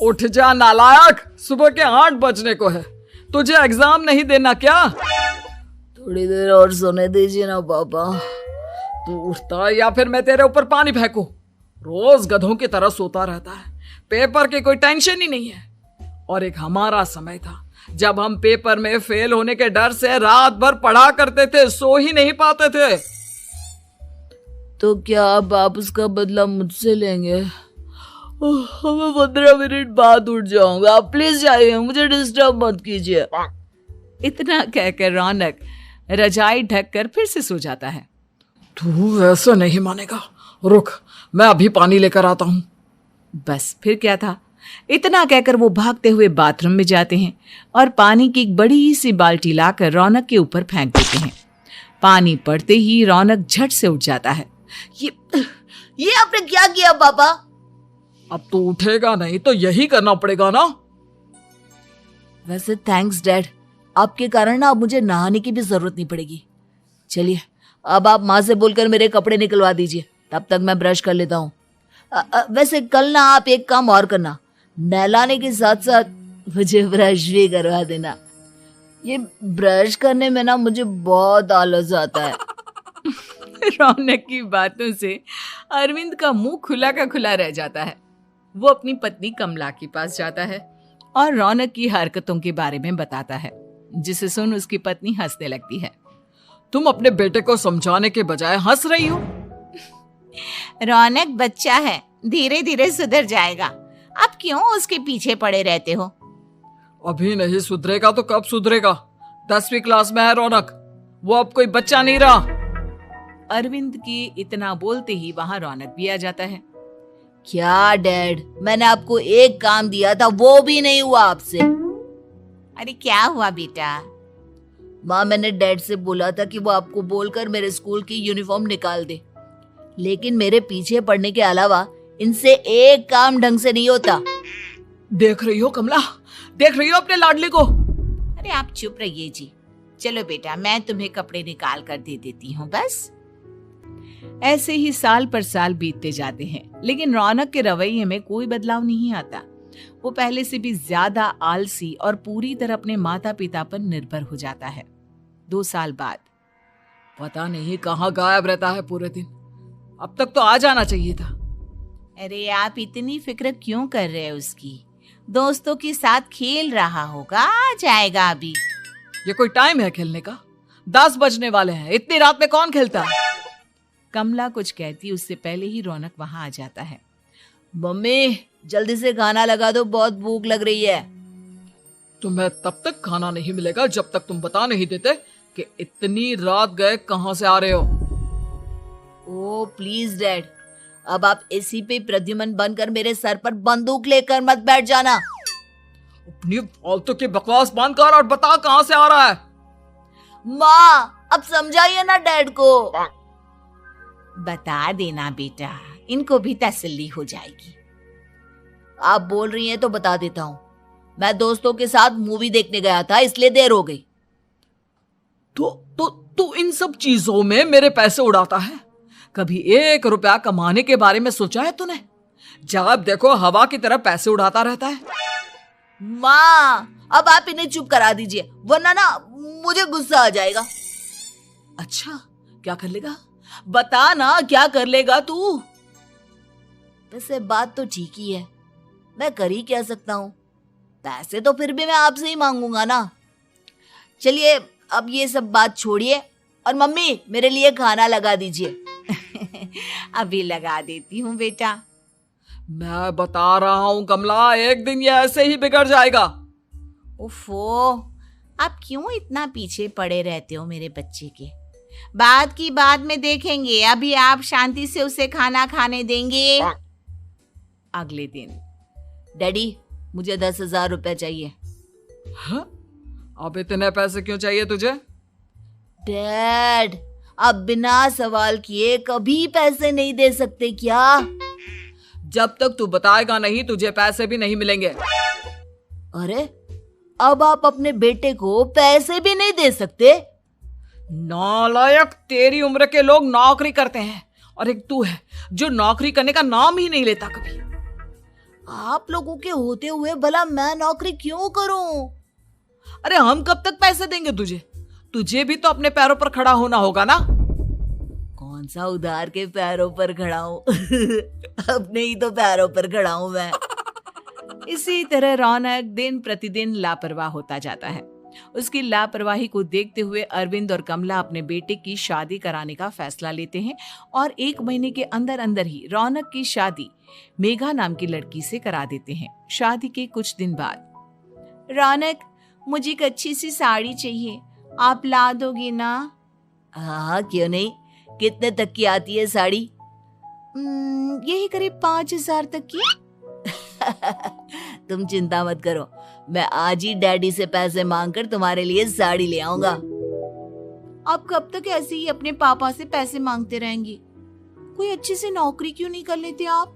उठ जा नालायक, सुबह के 8 बजने को है। तुझे एग्जाम नहीं देना क्या? थोड़ी देर और सोने दीजिए ना पापा। तू उठता या फिर मैं तेरे ऊपर पानी फेंकूं? रोज गधों की तरह सोता रहता है, पेपर की कोई टेंशन ही नहीं है। और एक हमारा समय था जब हम पेपर में फेल होने के डर से रात भर पढ़ा करते थे, सो ही नहीं पाते थे। तो क्या आप उसका बदला मुझसे लेंगे? मैं 15 मिनट बाद उठ जाऊंगा, आप प्लीज जाइए, मुझे डिस्टर्ब मत कीजिए। इतना कहकर रौनक रजाई ढककर फिर से सो जाता है। तू ऐसा नहीं मानेगा, रुक मैं अभी पानी लेकर आता हूं। बस फिर क्या था, इतना कहकर वो भागते हुए बाथरूम में जाते हैं और पानी की एक बड़ी सी बाल्टी लाकर रौनक के ऊपर फेंक देते हैं। पानी पड़ते ही रौनक झट से उठ जाता है। ये आपने क्या किया पापा? अब तो उठेगा नहीं तो यही करना पड़ेगा ना। वैसे थैंक्स डैड, आपके कारण ना अब मुझे नहाने की भी जरूरत नहीं पड़ेगी। चलिए अब आप माँ से बोलकर मेरे कपड़े निकलवा दीजिए, तब तक मैं ब्रश कर लेता हूँ। वैसे कल ना आप एक काम और करना, नहलाने के साथ साथ मुझे ब्रश भी करवा देना। ये ब्रश करने में ना मुझे बहुत आलस आता है। रौनक की बातों से अरविंद का मुंह खुला का खुला रह जाता है। वो अपनी पत्नी कमला के पास जाता है और रौनक की हरकतों के बारे में बताता है, जिसे सुन उसकी पत्नी हंसने लगती है। तुम अपने बेटे को समझाने के बजाय हंस रही हो। रौनक बच्चा है, धीरे धीरे सुधर जाएगा, आप क्यों उसके पीछे पड़े रहते हो? अभी नहीं सुधरेगा तो कब सुधरेगा? 10वीं क्लास में है रौनक, वो अब कोई बच्चा नहीं रहा। अरविंद की इतना बोलते ही वहां रौनक भी आ जाता है। क्या डैड, मैंने आपको एक काम दिया था, वो भी नहीं हुआ आपसे। अरे क्या हुआ बेटा? माँ, मैंने डैड से बोला था कि वो आपको बोलकर मेरे स्कूल की यूनिफॉर्म निकाल दे, लेकिन मेरे पीछे पड़ने के अलावा इनसे एक काम ढंग से नहीं होता। देख रही हो कमला, देख रही हो अपने लाडले को? अरे आप चुप रहिए जी। चलो बेटा, मैं तुम्हें कपड़े निकाल कर दे देती हूँ बस। ऐसे ही साल पर साल बीतते जाते हैं, लेकिन रौनक के रवैये में कोई बदलाव नहीं आता। वो पहले से भी ज्यादा आलसी और पूरी तरह अपने माता पिता पर निर्भर हो जाता है। 2 साल बाद पता नहीं कहाँ गायब रहता है पूरे दिन, अब तक तो आ जाना चाहिए था। अरे आप इतनी फिक्र क्यों कर रहे हो उसकी? दोस्तों के साथ खेल रहा होगा, आ जाएगा अभी। ये कोई टाइम है खेलने का? 10 बजने वाले हैं, इतनी रात में कौन खेलता है? कमला कुछ कहती उससे पहले ही रौनक वहां आ जाता है। मम्मी जल्दी से खाना लगा दो, बहुत भूख लग रही है। तुम्हें तब तक खाना नहीं मिलेगा जब तक तुम बता नहीं देते कि इतनी रात गए कहां से आ रहे हो। ओ प्लीज डैड, अब आप एसी पे प्रद्युमन बनकर मेरे सर पर बंदूक लेकर मत बैठ जाना। अपनी फालतू की बकवास बंद कर और बता कहां से आ रहा है। माँ अब समझाइए ना डैड को। बता देना बेटा, इनको भी तसल्ली हो जाएगी। आप बोल रही हैं तो बता देता हूँ, मैं दोस्तों के साथ मूवी देखने गया था, इसलिए देर हो गई। तो इन सब चीजों में मेरे पैसे उड़ाता है। कभी 1 रुपया कमाने के बारे में सोचा है तूने? जब देखो हवा की तरह पैसे उड़ाता रहता है। माँ अब आप इन्हें चुप करा दीजिए, वरना ना मुझे गुस्सा आ जाएगा। अच्छा क्या कर लेगा? बता ना, क्या कर लेगा तू? वैसे बात तो ठीक ही है, मैं कर ही क्या सकता हूँ, पैसे तो फिर भी मैं आपसे ही मांगूंगा ना। चलिए अब ये सब बात छोड़िए और मम्मी मेरे लिए खाना लगा दीजिए। अभी लगा देती हूँ बेटा। मैं बता रहा हूँ कमला, एक दिन ये ऐसे ही बिगड़ जाएगा। ओफो, आप क्यों इतना पीछे पड़े रहते हो मेरे बच्चे के? बाद की बात में देखेंगे, अभी आप शांति से उसे खाना खाने देंगे। अगले दिन डैडी मुझे 10,000 रुपए चाहिए। हाँ? अब इतने पैसे क्यों चाहिए तुझे? डैड आप बिना सवाल किए कभी पैसे नहीं दे सकते क्या? जब तक तू बताएगा नहीं तुझे पैसे भी नहीं मिलेंगे। अरे अब आप अपने बेटे को पैसे भी नहीं दे सकते? नालायक, तेरी उम्र के लोग नौकरी करते हैं और एक तू है जो नौकरी करने का नाम ही नहीं लेता कभी। आप लोगों के होते हुए भला मैं नौकरी क्यों करूं? अरे हम कब तक पैसे देंगे तुझे? तुझे भी तो अपने पैरों पर खड़ा होना होगा ना। कौन सा उधार के पैरों पर खड़ा हूं? अपने ही तो पैरों पर खड़ा हूं मैं। इसी तरह रौनक दिन प्रतिदिन लापरवाह होता जाता है। उसकी लापरवाही को देखते हुए अरविंद और कमला अपने बेटे की शादी कराने का फैसला लेते हैं और 1 महीने के अंदर अंदर ही रौनक की शादी मेघा नाम की लड़की से करा देते हैं। शादी के कुछ दिन बाद, रौनक, मुझे एक अच्छी सी साड़ी चाहिए, आप ला दोगे ना? हाँ, क्यों नहीं। कितने तक की आती है साड़ी? यही करीब 5,000 तक की। तुम चिंता मत करो, मैं आज ही डैडी से पैसे मांगकर तुम्हारे लिए साड़ी ले आऊंगा। आप कब तक ऐसे ही अपने पापा से पैसे मांगते रहेंगे? कोई अच्छी सी नौकरी क्यों नहीं कर लेते आप?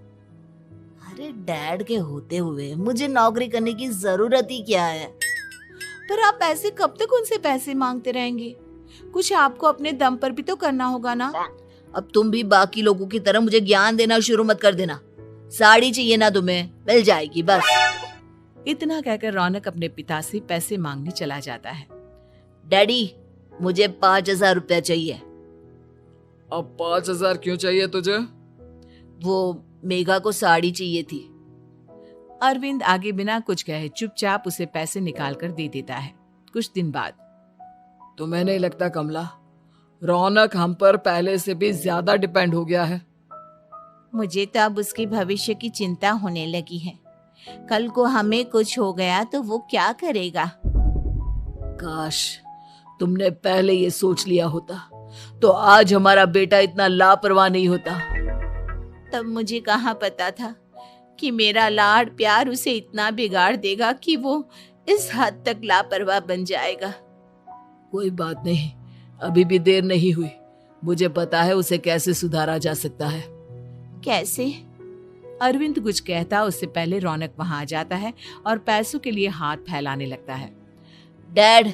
अरे डैड के होते हुए मुझे नौकरी करने की जरूरत ही क्या है? पर आप ऐसे कब तक उनसे पैसे मांगते रहेंगे? कुछ आपको अपने दम पर भी तो करना होगा ना। अब तुम भी बाकी लोगों की तरह मुझे ज्ञान देना शुरू मत कर देना। साड़ी चाहिए ना तुम्हें, मिल जाएगी बस। इतना कहकर रौनक अपने पिता से पैसे मांगने चला जाता है। डैडी, मुझे 5,000 रुपया चाहिए। अब 5,000 क्यों चाहिए तुझे? वो मेघा को साड़ी चाहिए थी। अरविंद आगे बिना कुछ कहे चुपचाप उसे पैसे निकाल कर दे देता है। कुछ दिन बाद, तुम्हें नहीं लगता कमला, रौनक हम पर पहले से भी ज्यादा डिपेंड हो गया है? मुझे तो अब उसके भविष्य की चिंता होने लगी है। कल को हमें कुछ हो गया तो वो क्या करेगा? काश तुमने पहले ये सोच लिया होता तो आज हमारा बेटा इतना लापरवाह नहीं होता। तब मुझे कहाँ पता था कि मेरा लाड प्यार उसे इतना बिगाड़ देगा कि वो इस हद तक लापरवाह बन जाएगा। कोई बात नहीं, अभी भी देर नहीं हुई। मुझे पता है उसे कैसे सुधारा जा सकता है। कैसे? अरविंद कुछ कहता उससे पहले रौनक वहां आ जाता है और पैसों के लिए हाथ फैलाने लगता है। डैड,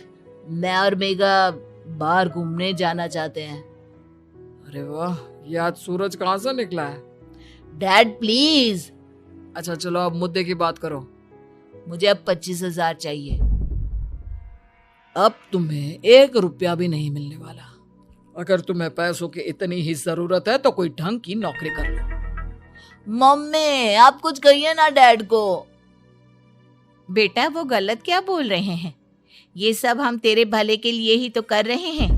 मैं और मेघा बाहर घूमने जाना चाहते हैं। अरे वाह, ये आज सूरज कहाँ से निकला है? Dad please. अच्छा चलो अब मुद्दे की बात करो। मुझे अब 25,000 चाहिए। अब तुम्हें 1 रुपया भी नहीं मिलने वाला। अगर तुम्हें पैसों की इतनी ही जरूरत है तो कोई ढंग की नौकरी कर लो। मम्मी, आप कुछ कहिए ना डैड को। बेटा, वो गलत क्या बोल रहे हैं? ये सब हम तेरे भले के लिए ही तो कर रहे हैं।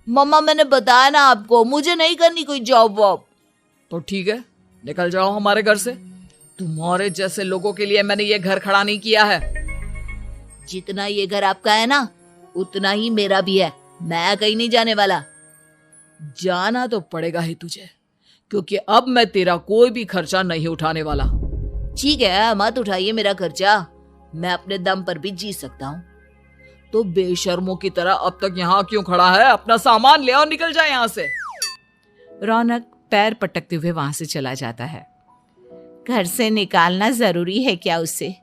मम्मा, मैंने बताया ना आपको, मुझे नहीं करनी कोई जॉब वॉब। तो ठीक है, निकल जाओ हमारे घर से। तुम्हारे जैसे लोगों के लिए मैंने ये घर खड़ा नहीं किया है। जितना ये घर आपका है ना, उतना ही मेरा भी है। मैं कहीं नहीं जाने वाला। जाना तो पड़ेगा ही तुझे, क्योंकि अब मैं तेरा कोई भी खर्चा नहीं उठाने वाला। ठीक है, मत उठाइए मेरा खर्चा, मैं अपने दम पर भी जी सकता हूँ। तो बेशर्मों की तरह अब तक यहाँ क्यों खड़ा है? अपना सामान ले और निकल जाए यहाँ से। रौनक पैर पटकते हुए वहां से चला जाता है। घर से निकालना जरूरी है क्या उसे?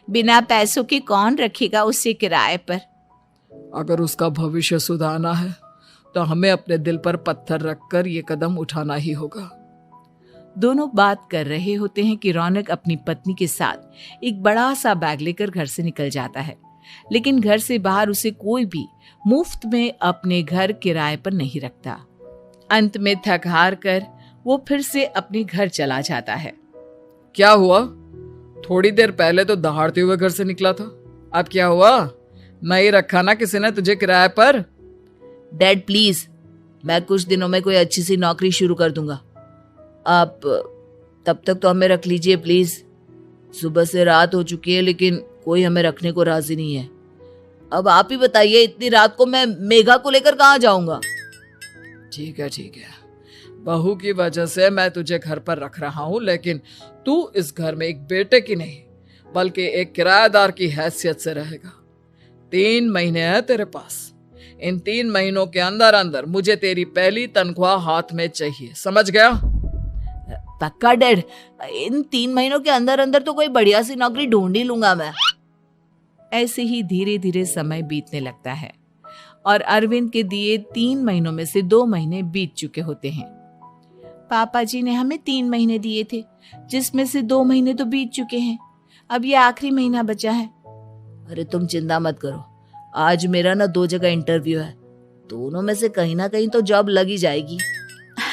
बिना पैसों के कौन रखेगा उसे किराए पर? अगर उसका भविष्य सुधारना है तो हमें अपने दिल पर पत्थर रखकर ये कदम उठाना ही होगा। दोनों बात कर रहे होते हैं कि रौनक अपनी पत्नी के साथ एक बड़ा सा बैग लेकर घर से निकल जाता है, लेकिन घर से बाहर उसे कोई भी मुफ्त में अपने घर किराए पर नहीं रखता। अंत में थक हार कर वो फिर से अपने घर चला जाता है। क्या हुआ? थोड़ी देर पहले तो दहाड़ते हुए घर से निकला था, अब क्या हुआ? नहीं रखा ना किसी ने तुझे किराए पर? डैड प्लीज, मैं कुछ दिनों में कोई अच्छी सी नौकरी शुरू कर दूंगा। आप तब तक तो हमें रख लीजिए प्लीज। सुबह से रात हो चुकी है लेकिन कोई हमें रखने को राजी नहीं है। अब आप ही बताइए, इतनी रात को मैं मेघा को लेकर कहाँ जाऊंगा? ठीक है ठीक है, बहू की वजह से मैं तुझे घर पर रख रहा हूँ, लेकिन तू इस घर में एक बेटे की नहीं बल्कि एक किराएदार की हैसियत से रहेगा। 3 महीने है तेरे पास। इन 3 महीनों के अंदर अंदर मुझे तेरी पहली तनख्वाह हाथ में चाहिए, समझ गया? पक्का डैड, इन 3 महीनों के अंदर अंदर तो कोई बढ़िया सी नौकरी ढूंढ ही लूंगा मैं। ऐसे ही धीरे धीरे समय बीतने लगता है और अरविंद के दिए 3 महीनों में से 2 महीने बीत चुके होते हैं। पापा जी ने हमें 3 महीने दिए थे, जिसमें से 2 महीने तो बीत चुके हैं। अब ये आखिरी महीना बचा है। अरे तुम चिंता मत करो, आज मेरा ना 2 जगह इंटरव्यू है, दोनों में से कहीं ना कहीं तो जॉब लगी जाएगी।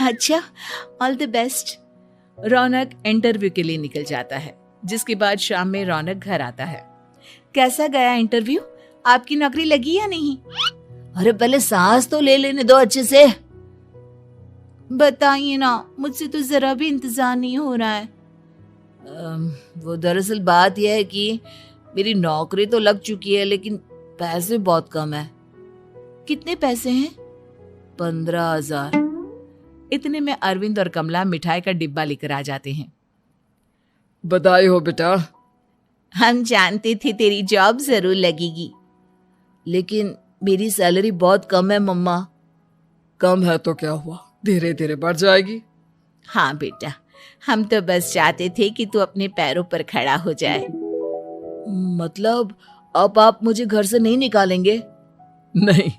अच्छा, all the best. Raunak interview के लिए निकल जाता है, जिसके बाद शाम में रौनक घर आता है। कैसा गया इंटरव्यू? आपकी नौकरी लगी या नहीं? अरे पहले सांस तो ले लेने दो अच्छे से। बताइए ना, मुझसे तो जरा भी इंतजार नहीं हो रहा है। वो दरअसल बात यह है कि मेरी नौकरी तो लग चुकी है, लेकिन पैसे बहुत कम है। कितने पैसे हैं? 15,000। इतने में अरविंद और कमला मिठाई का डिब्बा लेकर आ जाते हैं। बधाई हो बेटा। हम जानते थे तेरी जॉब जरूर लगेगी। लेकिन मेरी सैलरी बहुत कम है मम्मा। कम है तो क्या हुआ, धीरे धीरे बढ़ जाएगी। हाँ बेटा, हम तो बस चाहते थे कि तू अपने पैरों पर खड़ा हो जाए। मतलब अब आप मुझे घर से नहीं निकालेंगे? नहीं,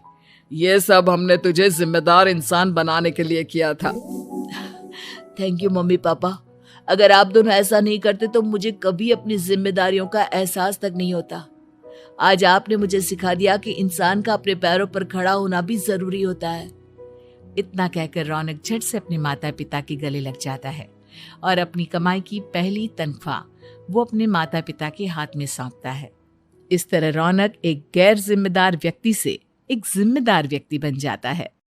ये सब हमने तुझे जिम्मेदार इंसान बनाने के लिए किया था। Thank you mummy papa. अगर आप दोनों ऐसा नहीं करते तो मुझे कभी अपनी जिम्मेदारियों का एहसास तक नहीं होता। आज आपने मुझे सिखा दिया कि इंसान का अपने पैरों पर खड़ा होना भी जरूरी होता है। इतना कहकर रौनक झट से अपने माता पिता के गले लग जाता है और अपनी कमाई की पहली तनख्वाह वो अपने माता पिता के हाथ में सौंपता है। इस तरह रौनक एक गैर जिम्मेदार व्यक्ति से एक जिम्मेदार व्यक्ति बन जाता है।